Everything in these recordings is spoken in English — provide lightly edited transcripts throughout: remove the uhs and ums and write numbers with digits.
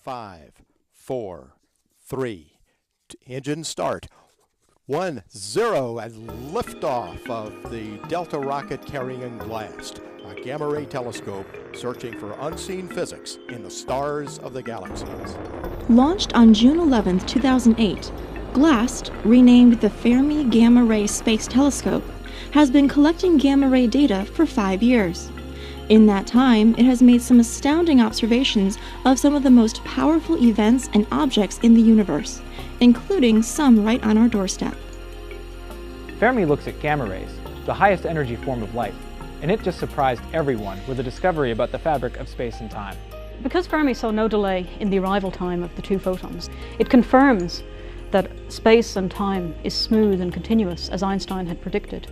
5, 4, 3, engine start. 1, 0, and liftoff of the Delta rocket carrying GLAST, a gamma-ray telescope searching for unseen physics in the stars of the galaxies. Launched on June 11, 2008, GLAST, renamed the Fermi Gamma-ray Space Telescope, has been collecting gamma-ray data for 5 years. In that time, it has made some astounding observations of some of the most powerful events and objects in the universe, including some right on our doorstep. Fermi looks at gamma rays, the highest energy form of light, and it just surprised everyone with a discovery about the fabric of space and time. Because Fermi saw no delay in the arrival time of the two photons, it confirms that space and time is smooth and continuous, as Einstein had predicted.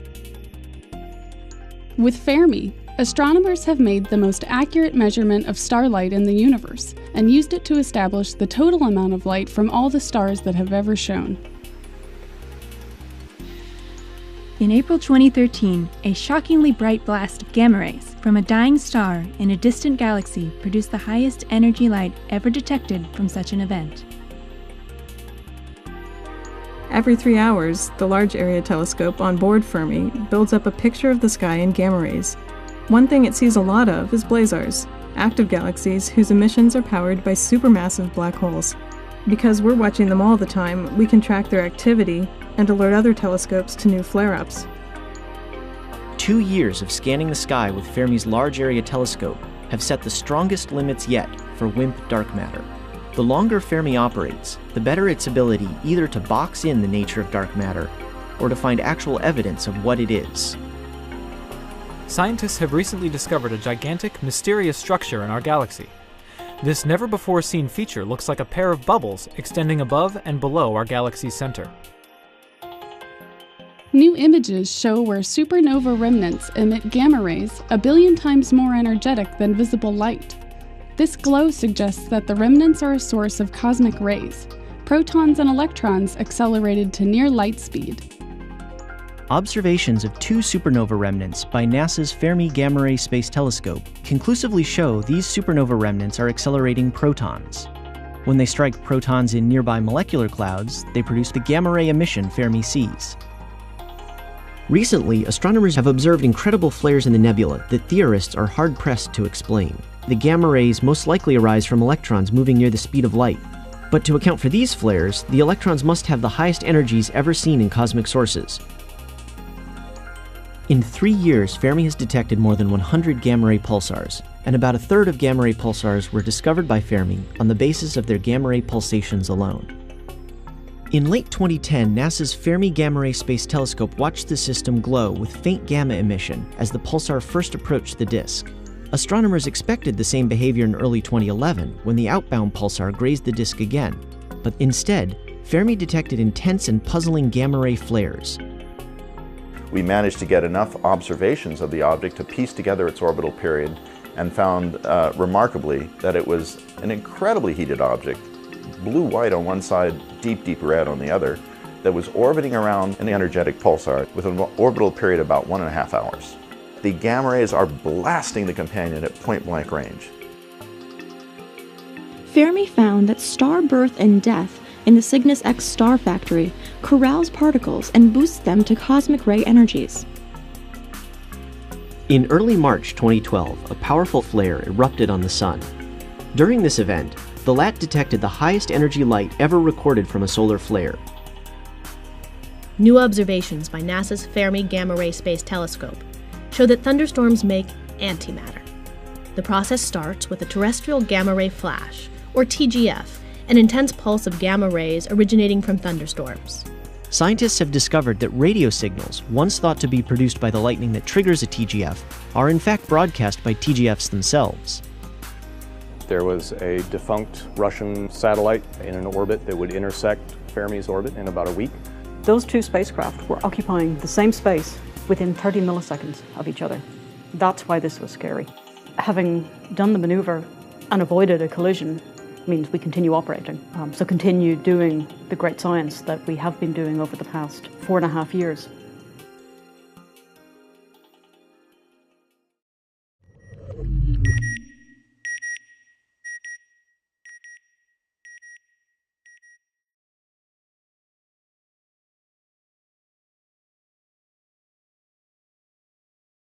With Fermi, astronomers have made the most accurate measurement of starlight in the universe and used it to establish the total amount of light from all the stars that have ever shone. In April 2013, a shockingly bright blast of gamma rays from a dying star in a distant galaxy produced the highest energy light ever detected from such an event. Every 3 hours, the Large Area Telescope on board Fermi builds up a picture of the sky in gamma rays. One thing it sees a lot of is blazars, active galaxies whose emissions are powered by supermassive black holes. Because we're watching them all the time, we can track their activity and alert other telescopes to new flare-ups. 2 years of scanning the sky with Fermi's Large Area Telescope have set the strongest limits yet for WIMP dark matter. The longer Fermi operates, the better its ability either to box in the nature of dark matter or to find actual evidence of what it is. Scientists have recently discovered a gigantic, mysterious structure in our galaxy. This never-before-seen feature looks like a pair of bubbles extending above and below our galaxy's center. New images show where supernova remnants emit gamma rays 1 billion times more energetic than visible light. This glow suggests that the remnants are a source of cosmic rays, protons and electrons accelerated to near light speed. Observations of 2 supernova remnants by NASA's Fermi Gamma-ray Space Telescope conclusively show these supernova remnants are accelerating protons. When they strike protons in nearby molecular clouds, they produce the gamma-ray emission Fermi sees. Recently, astronomers have observed incredible flares in the nebula that theorists are hard-pressed to explain. The gamma rays most likely arise from electrons moving near the speed of light. But to account for these flares, the electrons must have the highest energies ever seen in cosmic sources. In 3 years, Fermi has detected more than 100 gamma-ray pulsars, and about 1/3 of gamma-ray pulsars were discovered by Fermi on the basis of their gamma-ray pulsations alone. In late 2010, NASA's Fermi Gamma-ray Space Telescope watched the system glow with faint gamma emission as the pulsar first approached the disk. Astronomers expected the same behavior in early 2011 when the outbound pulsar grazed the disk again, but instead, Fermi detected intense and puzzling gamma-ray flares. We managed to get enough observations of the object to piece together its orbital period and found remarkably that it was an incredibly heated object, blue-white on one side, deep, deep red on the other, that was orbiting around an energetic pulsar with an orbital period about 1.5 hours. The gamma rays are blasting the companion at point-blank range. Fermi found that star birth and death in the Cygnus X star factory corrals particles and boosts them to cosmic ray energies. In early March 2012, a powerful flare erupted on the Sun. During this event, the LAT detected the highest energy light ever recorded from a solar flare. New observations by NASA's Fermi Gamma-ray Space Telescope show that thunderstorms make antimatter. The process starts with a terrestrial gamma-ray flash, or TGF, an intense pulse of gamma rays originating from thunderstorms. Scientists have discovered that radio signals, once thought to be produced by the lightning that triggers a TGF, are in fact broadcast by TGFs themselves. There was a defunct Russian satellite in an orbit that would intersect Fermi's orbit in about a week. Those two spacecraft were occupying the same space within 30 milliseconds of each other. That's why this was scary. Having done the maneuver and avoided a collision means we continue operating. So continue doing the great science that we have been doing over the past 4.5 years.